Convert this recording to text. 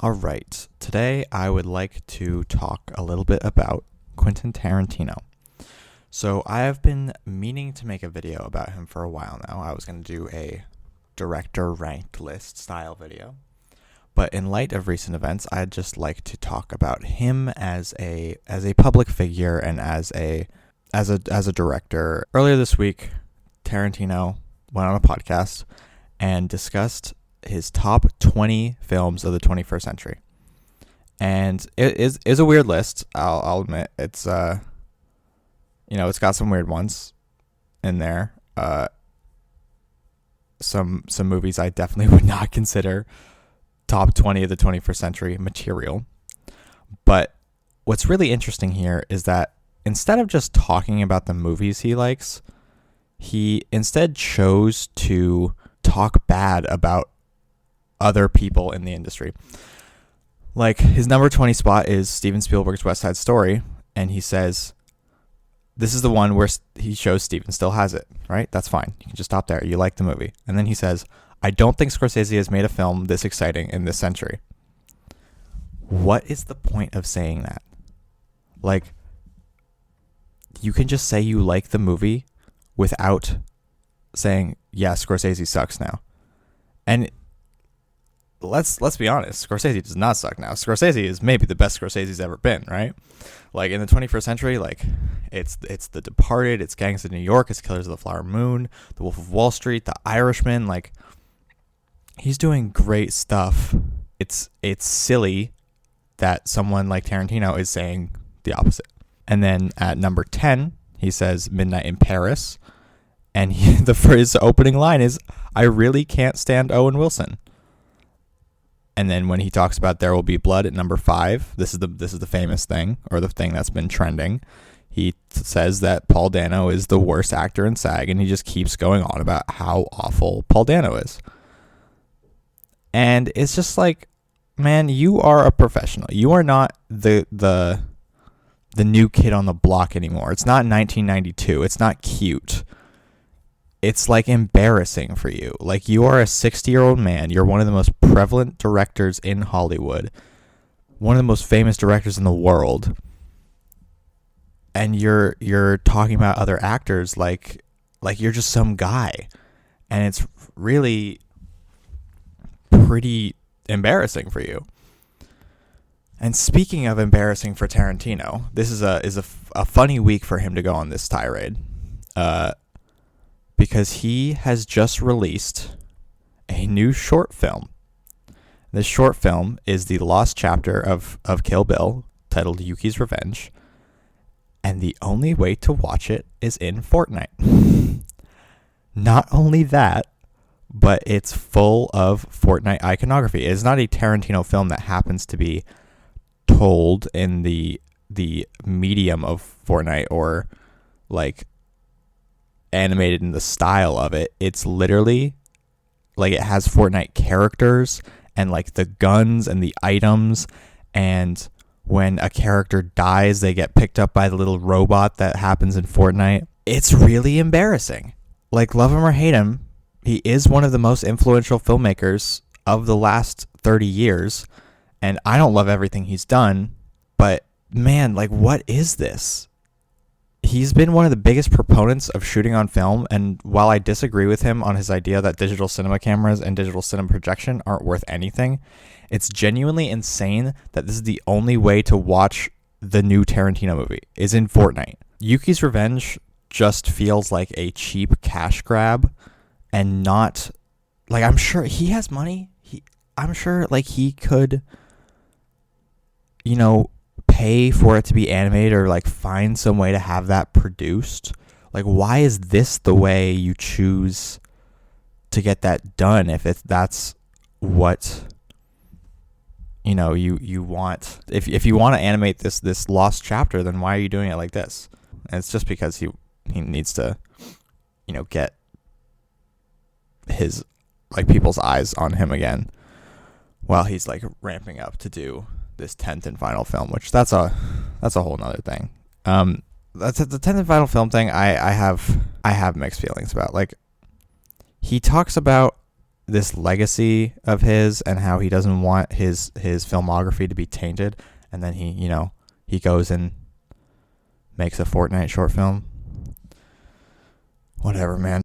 All right, today I would like to talk a little bit about Quentin Tarantino. So I have been meaning to make a video about him for a while now. I was going to do a director ranked list style video. But in light of recent events, I'd just like to talk about him as a public figure and as a director. Earlier this week, Tarantino went on a podcast and discussed his top 20 films of the 21st century. And it is a weird list, I'll admit. It's it's got some weird ones in there. Some movies I definitely would not consider top 20 of the 21st century material. But what's really interesting here is that instead of just talking about the movies he likes, he instead chose to talk bad about other people in the industry. Like, his number 20 spot is Steven Spielberg's West Side Story, and he says, this is the one where he shows Steven still has it, right? That's fine. You can just stop there. You like the movie. And then he says, I don't think Scorsese has made a film this exciting in this century. What is the point of saying that? Like, you can just say you like the movie without saying, yeah, Scorsese sucks now. And let's be honest, Scorsese does not suck now. Scorsese is maybe the best Scorsese's ever been, right? Like, in the 21st century, like, it's The Departed, it's Gangs of New York, it's Killers of the Flower Moon, The Wolf of Wall Street, The Irishman. Like, he's doing great stuff. It's silly that someone like Tarantino is saying the opposite. And then at number 10, he says Midnight in Paris, and his opening line is, I really can't stand Owen Wilson. And then when he talks about There Will Be Blood at number 5, this is the famous thing, or the thing that's been trending. He says that Paul Dano is the worst actor in SAG, and he just keeps going on about how awful Paul Dano is. And it's just like, man, you are a professional. You are not the new kid on the block anymore. It's not 1992. It's not cute. It's like embarrassing for you. Like, you are a 60-year-old man. You're one of the most prevalent directors in Hollywood, one of the most famous directors in the world, and you're talking about other actors like you're just some guy, and it's really pretty embarrassing for you. And speaking of embarrassing for Tarantino, this is a funny week for him to go on this tirade. Because he has just released a new short film. This short film is the lost chapter of Kill Bill, titled Yuki's Revenge, and the only way to watch it is in Fortnite. Not only that, but it's full of Fortnite iconography. It is not a Tarantino film that happens to be told in the medium of Fortnite or like animated in the style of it. It's literally like, it has Fortnite characters and like the guns and the items, and when a character dies, they get picked up by the little robot that happens in Fortnite. It's really embarrassing. Like, love him or hate him, he is one of the most influential filmmakers of the last 30 years, and I don't love everything he's done, but man, like, what is this? He's been one of the biggest proponents of shooting on film, and while I disagree with him on his idea that digital cinema cameras and digital cinema projection aren't worth anything, it's genuinely insane that this is the only way to watch the new Tarantino movie, is in Fortnite. Yuki's Revenge just feels like a cheap cash grab, and not, like, I'm sure he has money. I'm sure, like, he could, pay for it to be animated, or like find some way to have that produced. Like, why is this the way you choose to get that done if that's what you want? If you want to animate this lost chapter, then why are you doing it like this? And it's just because he needs to get his, like, people's eyes on him again while he's like ramping up to do this 10th and final film, which that's a whole nother thing. That's the 10th and final film thing. I have mixed feelings about. Like, he talks about this legacy of his and how he doesn't want his filmography to be tainted, and then he goes and makes a Fortnite short film. Whatever, man.